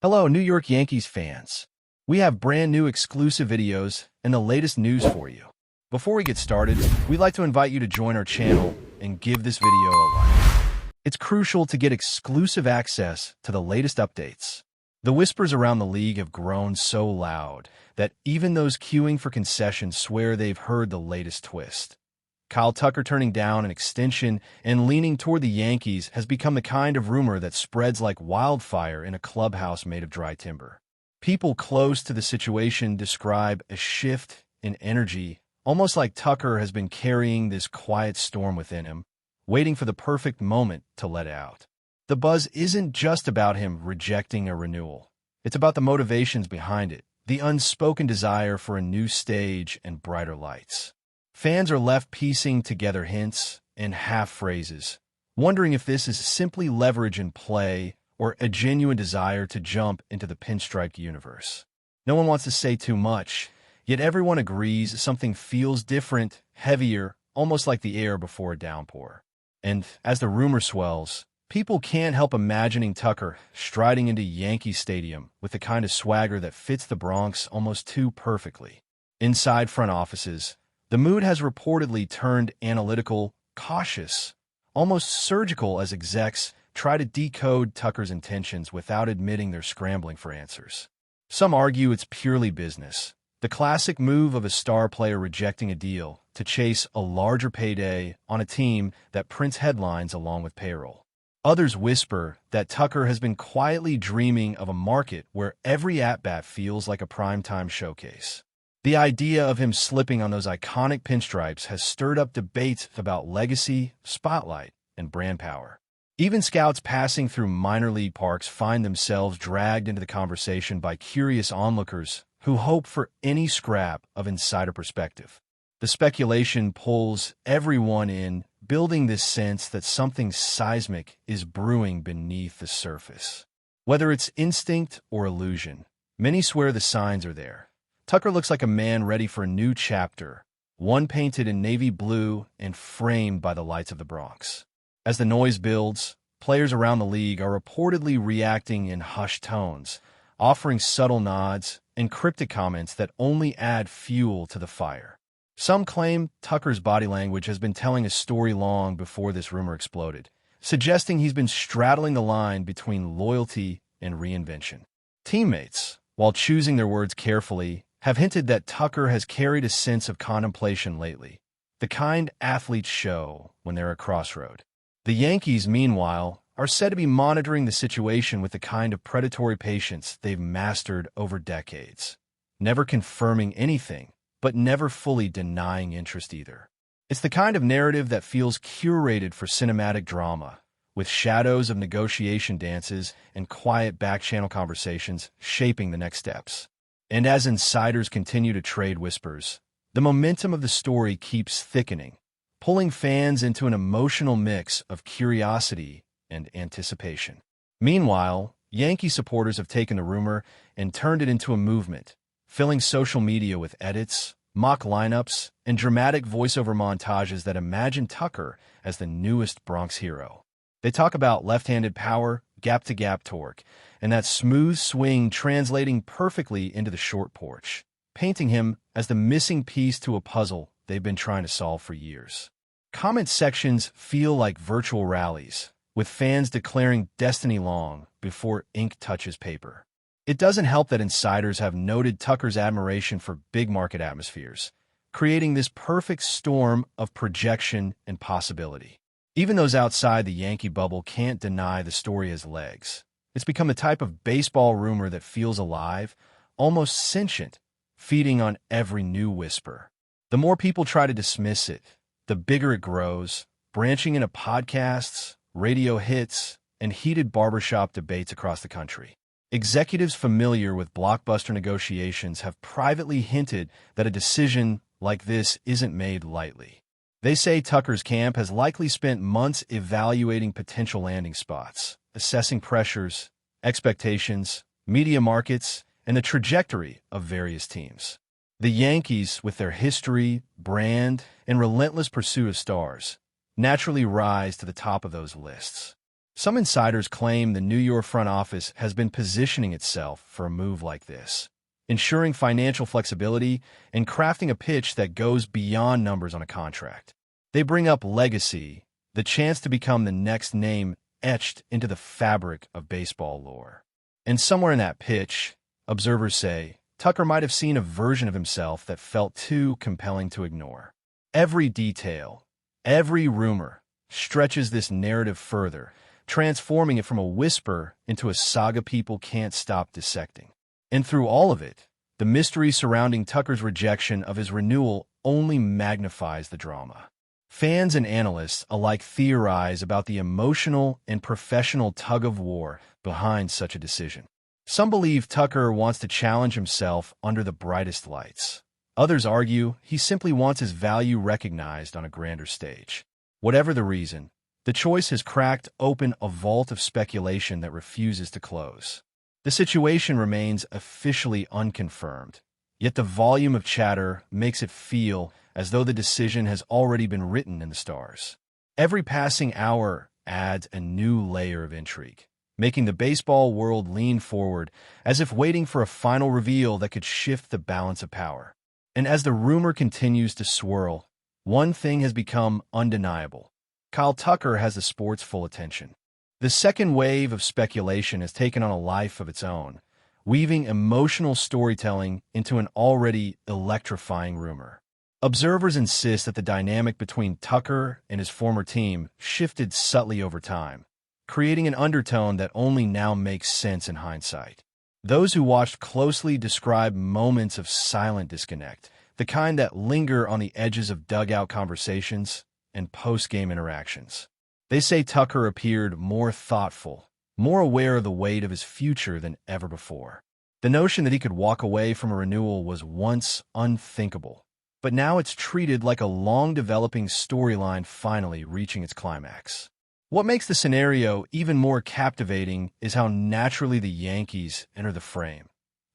Hello, New York Yankees fans. We have brand new exclusive videos and the latest news for you. Before we get started, we'd like to invite you to join our channel and give this video a like. It's crucial to get exclusive access to the latest updates. The whispers around the league have grown so loud that even those queuing for concessions swear they've heard the latest twist. Kyle Tucker turning down an extension and leaning toward the Yankees has become the kind of rumor that spreads like wildfire in a clubhouse made of dry timber. People close to the situation describe a shift in energy, almost like Tucker has been carrying this quiet storm within him, waiting for the perfect moment to let it out. The buzz isn't just about him rejecting a renewal. It's about the motivations behind it, the unspoken desire for a new stage and brighter lights. Fans are left piecing together hints and half-phrases, wondering if this is simply leverage in play or a genuine desire to jump into the pinstriped universe. No one wants to say too much, yet everyone agrees something feels different, heavier, almost like the air before a downpour. And as the rumor swells, people can't help imagining Tucker striding into Yankee Stadium with the kind of swagger that fits the Bronx almost too perfectly. Inside front offices, the mood has reportedly turned analytical, cautious, almost surgical as execs try to decode Tucker's intentions without admitting they're scrambling for answers. Some argue it's purely business, the classic move of a star player rejecting a deal to chase a larger payday on a team that prints headlines along with payroll. Others whisper that Tucker has been quietly dreaming of a market where every at-bat feels like a primetime showcase. The idea of him slipping on those iconic pinstripes has stirred up debates about legacy, spotlight, and brand power. Even scouts passing through minor league parks find themselves dragged into the conversation by curious onlookers who hope for any scrap of insider perspective. The speculation pulls everyone in, building this sense that something seismic is brewing beneath the surface. Whether it's instinct or illusion, many swear the signs are there. Tucker looks like a man ready for a new chapter, one painted in navy blue and framed by the lights of the Bronx. As the noise builds, players around the league are reportedly reacting in hushed tones, offering subtle nods and cryptic comments that only add fuel to the fire. Some claim Tucker's body language has been telling a story long before this rumor exploded, suggesting he's been straddling the line between loyalty and reinvention. Teammates, while choosing their words carefully, have hinted that Tucker has carried a sense of contemplation lately, the kind athletes show when they're at a crossroad. The Yankees, meanwhile, are said to be monitoring the situation with the kind of predatory patience they've mastered over decades, never confirming anything, but never fully denying interest either. It's the kind of narrative that feels curated for cinematic drama, with shadows of negotiation dances and quiet back-channel conversations shaping the next steps. And as insiders continue to trade whispers, the momentum of the story keeps thickening, pulling fans into an emotional mix of curiosity and anticipation. Meanwhile, Yankee supporters have taken the rumor and turned it into a movement, filling social media with edits, mock lineups, and dramatic voiceover montages that imagine Tucker as the newest Bronx hero. They talk about left-handed power, gap-to-gap torque, and that smooth swing translating perfectly into the short porch, painting him as the missing piece to a puzzle they've been trying to solve for years. Comment sections feel like virtual rallies, with fans declaring destiny long before ink touches paper. It doesn't help that insiders have noted Tucker's admiration for big-market atmospheres, creating this perfect storm of projection and possibility. Even those outside the Yankee bubble can't deny the story has legs. It's become the type of baseball rumor that feels alive, almost sentient, feeding on every new whisper. The more people try to dismiss it, the bigger it grows, branching into podcasts, radio hits, and heated barbershop debates across the country. Executives familiar with blockbuster negotiations have privately hinted that a decision like this isn't made lightly. They say Tucker's camp has likely spent months evaluating potential landing spots, assessing pressures, expectations, media markets, and the trajectory of various teams. The Yankees, with their history, brand, and relentless pursuit of stars, naturally rise to the top of those lists. Some insiders claim the New York front office has been positioning itself for a move like this, ensuring financial flexibility and crafting a pitch that goes beyond numbers on a contract. They bring up legacy, the chance to become the next name etched into the fabric of baseball lore. And somewhere in that pitch, observers say, Tucker might have seen a version of himself that felt too compelling to ignore. Every detail, every rumor, stretches this narrative further, transforming it from a whisper into a saga people can't stop dissecting. And through all of it, the mystery surrounding Tucker's rejection of his renewal only magnifies the drama. Fans and analysts alike theorize about the emotional and professional tug-of-war behind such a decision. Some believe Tucker wants to challenge himself under the brightest lights. Others argue he simply wants his value recognized on a grander stage. Whatever the reason, the choice has cracked open a vault of speculation that refuses to close. The situation remains officially unconfirmed, yet the volume of chatter makes it feel as though the decision has already been written in the stars. Every passing hour adds a new layer of intrigue, making the baseball world lean forward as if waiting for a final reveal that could shift the balance of power. And as the rumor continues to swirl, one thing has become undeniable. Kyle Tucker has the sport's full attention. The second wave of speculation has taken on a life of its own, weaving emotional storytelling into an already electrifying rumor. Observers insist that the dynamic between Tucker and his former team shifted subtly over time, creating an undertone that only now makes sense in hindsight. Those who watched closely describe moments of silent disconnect, the kind that linger on the edges of dugout conversations and post-game interactions. They say Tucker appeared more thoughtful, more aware of the weight of his future than ever before. The notion that he could walk away from a renewal was once unthinkable, but now it's treated like a long-developing storyline finally reaching its climax. What makes the scenario even more captivating is how naturally the Yankees enter the frame,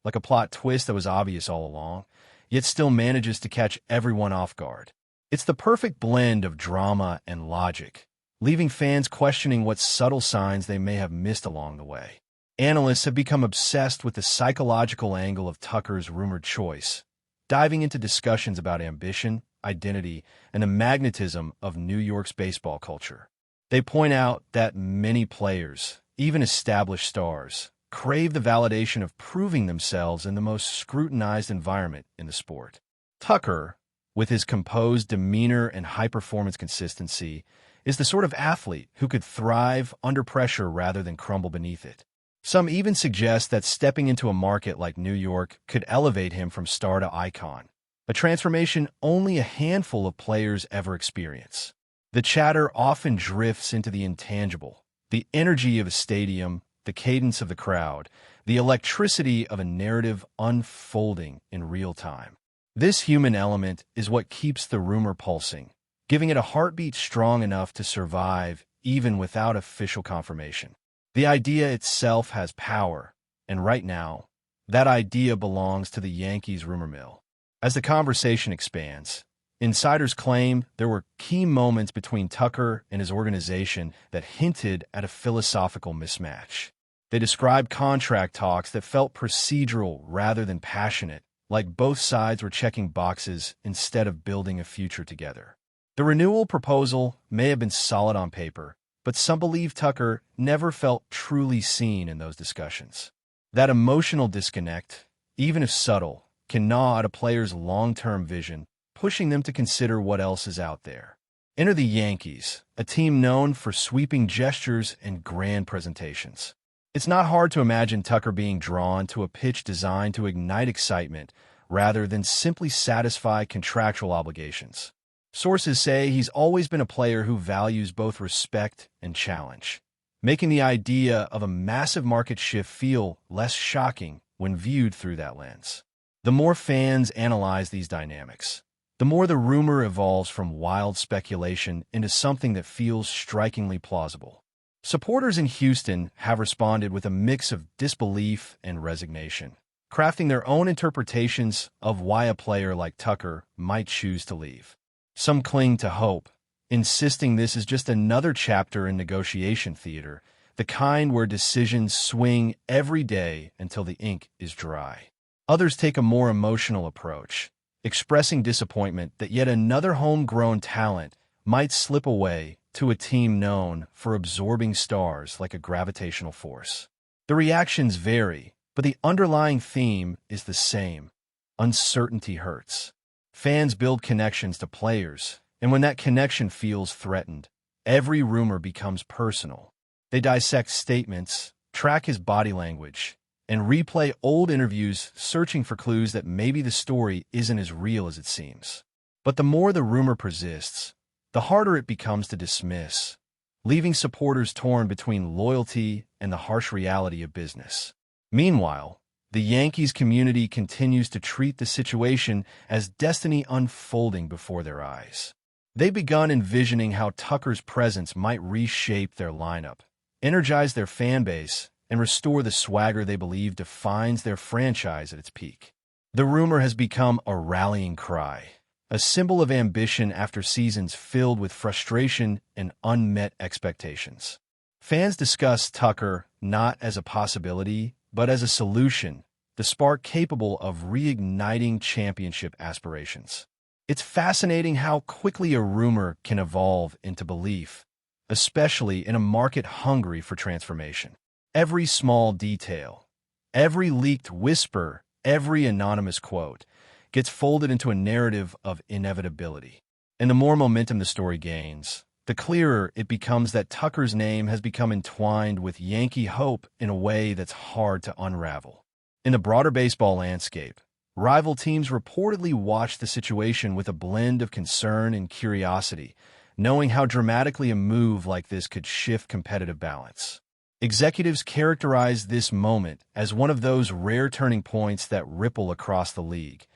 like a plot twist that was obvious all along, yet still manages to catch everyone off guard. It's the perfect blend of drama and logic, leaving fans questioning what subtle signs they may have missed along the way. Analysts have become obsessed with the psychological angle of Tucker's rumored choice, diving into discussions about ambition, identity, and the magnetism of New York's baseball culture. They point out that many players, even established stars, crave the validation of proving themselves in the most scrutinized environment in the sport. Tucker, with his composed demeanor and high-performance consistency, is the sort of athlete who could thrive under pressure rather than crumble beneath it. Some even suggest that stepping into a market like New York could elevate him from star to icon, a transformation only a handful of players ever experience. The chatter often drifts into the intangible, the energy of a stadium, the cadence of the crowd, the electricity of a narrative unfolding in real time. This human element is what keeps the rumor pulsing, giving it a heartbeat strong enough to survive even without official confirmation. The idea itself has power, and right now, that idea belongs to the Yankees rumor mill. As the conversation expands, insiders claim there were key moments between Tucker and his organization that hinted at a philosophical mismatch. They described contract talks that felt procedural rather than passionate, like both sides were checking boxes instead of building a future together. The renewal proposal may have been solid on paper, but some believe Tucker never felt truly seen in those discussions. That emotional disconnect, even if subtle, can gnaw at a player's long-term vision, pushing them to consider what else is out there. Enter the Yankees, a team known for sweeping gestures and grand presentations. It's not hard to imagine Tucker being drawn to a pitch designed to ignite excitement rather than simply satisfy contractual obligations. Sources say he's always been a player who values both respect and challenge, making the idea of a massive market shift feel less shocking when viewed through that lens. The more fans analyze these dynamics, the more the rumor evolves from wild speculation into something that feels strikingly plausible. Supporters in Houston have responded with a mix of disbelief and resignation, crafting their own interpretations of why a player like Tucker might choose to leave. Some cling to hope, insisting this is just another chapter in negotiation theater, the kind where decisions swing every day until the ink is dry. Others take a more emotional approach, expressing disappointment that yet another homegrown talent might slip away to a team known for absorbing stars like a gravitational force. The reactions vary, but the underlying theme is the same. Uncertainty hurts. Fans build connections to players, and when that connection feels threatened, every rumor becomes personal. They dissect statements, track his body language, and replay old interviews, searching for clues that maybe the story isn't as real as it seems. But the more the rumor persists, the harder it becomes to dismiss, leaving supporters torn between loyalty and the harsh reality of business. Meanwhile, the Yankees community continues to treat the situation as destiny unfolding before their eyes. They've begun envisioning how Tucker's presence might reshape their lineup, energize their fan base, and restore the swagger they believe defines their franchise at its peak. The rumor has become a rallying cry, a symbol of ambition after seasons filled with frustration and unmet expectations. Fans discuss Tucker not as a possibility, but as a solution, the spark capable of reigniting championship aspirations. It's fascinating how quickly a rumor can evolve into belief, especially in a market hungry for transformation. Every small detail, every leaked whisper, every anonymous quote gets folded into a narrative of inevitability. And the more momentum the story gains, the clearer it becomes that Tucker's name has become entwined with Yankee hope in a way that's hard to unravel. In the broader baseball landscape, rival teams reportedly watch the situation with a blend of concern and curiosity, knowing how dramatically a move like this could shift competitive balance. Executives characterize this moment as one of those rare turning points that ripple across the league,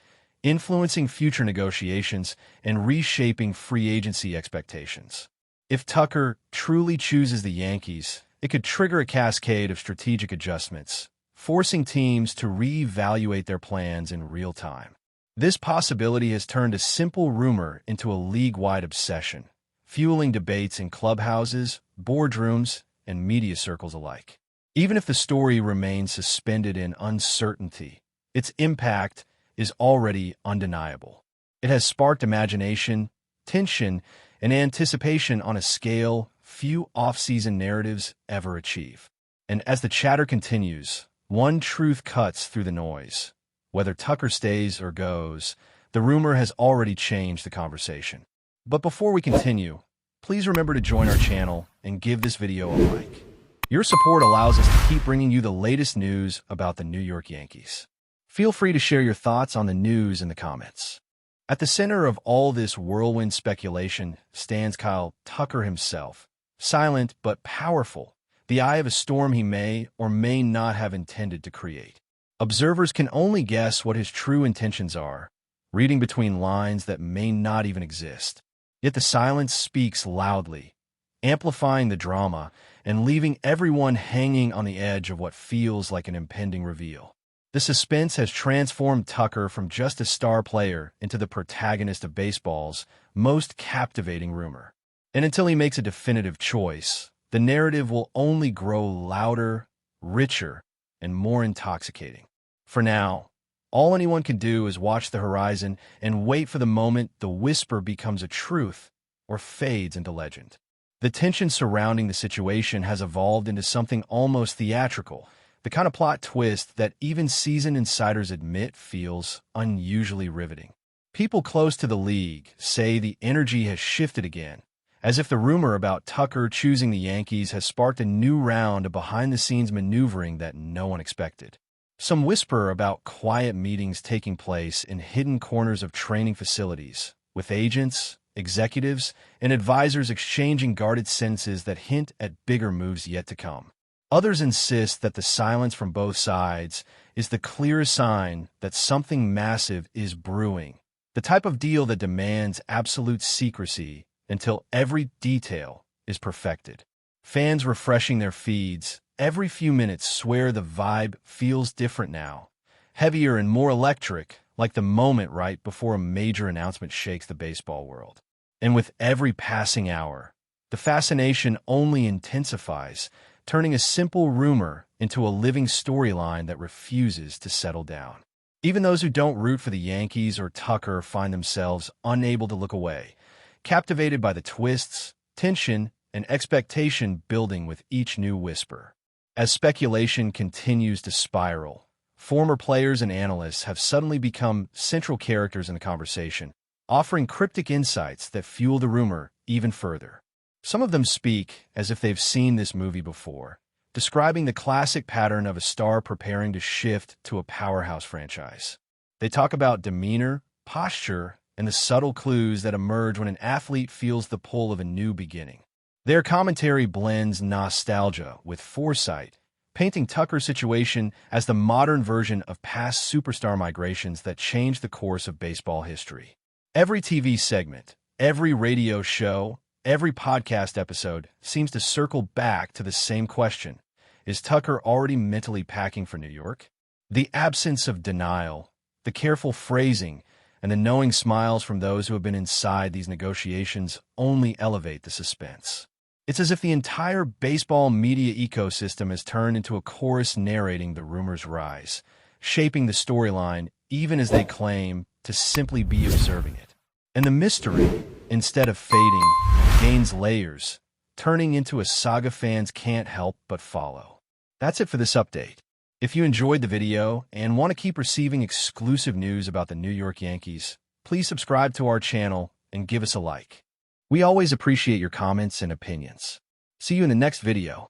influencing future negotiations and reshaping free agency expectations. If Tucker truly chooses the Yankees, it could trigger a cascade of strategic adjustments, forcing teams to reevaluate their plans in real time. This possibility has turned a simple rumor into a league-wide obsession, fueling debates in clubhouses, boardrooms, and media circles alike. Even if the story remains suspended in uncertainty, its impact is already undeniable. It has sparked imagination, tension, and anticipation on a scale few off-season narratives ever achieve. And as the chatter continues, one truth cuts through the noise. Whether Tucker stays or goes, the rumor has already changed the conversation. But before we continue, please remember to join our channel and give this video a like. Your support allows us to keep bringing you the latest news about the New York Yankees. Feel free to share your thoughts on the news in the comments. At the center of all this whirlwind speculation stands Kyle Tucker himself, silent but powerful, the eye of a storm he may or may not have intended to create. Observers can only guess what his true intentions are, reading between lines that may not even exist. Yet the silence speaks loudly, amplifying the drama and leaving everyone hanging on the edge of what feels like an impending reveal. The suspense has transformed Tucker from just a star player into the protagonist of baseball's most captivating rumor. And until he makes a definitive choice, the narrative will only grow louder, richer, and more intoxicating. For now, all anyone can do is watch the horizon and wait for the moment the whisper becomes a truth or fades into legend. The tension surrounding the situation has evolved into something almost theatrical, the kind of plot twist that even seasoned insiders admit feels unusually riveting. People close to the league say the energy has shifted again, as if the rumor about Tucker choosing the Yankees has sparked a new round of behind-the-scenes maneuvering that no one expected. Some whisper about quiet meetings taking place in hidden corners of training facilities, with agents, executives, and advisors exchanging guarded sentences that hint at bigger moves yet to come. Others insist that the silence from both sides is the clearest sign that something massive is brewing, the type of deal that demands absolute secrecy until every detail is perfected. Fans refreshing their feeds every few minutes swear the vibe feels different now, heavier and more electric, like the moment right before a major announcement shakes the baseball world. And with every passing hour, the fascination only intensifies, turning a simple rumor into a living storyline that refuses to settle down. Even those who don't root for the Yankees or Tucker find themselves unable to look away, captivated by the twists, tension, and expectation building with each new whisper. As speculation continues to spiral, former players and analysts have suddenly become central characters in the conversation, offering cryptic insights that fuel the rumor even further. Some of them speak as if they've seen this movie before, describing the classic pattern of a star preparing to shift to a powerhouse franchise. They talk about demeanor, posture, and the subtle clues that emerge when an athlete feels the pull of a new beginning. Their commentary blends nostalgia with foresight, painting Tucker's situation as the modern version of past superstar migrations that changed the course of baseball history. Every TV segment, every radio show, every podcast episode seems to circle back to the same question. Is Tucker already mentally packing for New York? The absence of denial, the careful phrasing, and the knowing smiles from those who have been inside these negotiations only elevate the suspense. It's as if the entire baseball media ecosystem has turned into a chorus narrating the rumor's rise, shaping the storyline even as they claim to simply be observing it. And the mystery, instead of fading, gains layers, turning into a saga fans can't help but follow. That's it for this update. If you enjoyed the video and want to keep receiving exclusive news about the New York Yankees, please subscribe to our channel and give us a like. We always appreciate your comments and opinions. See you in the next video.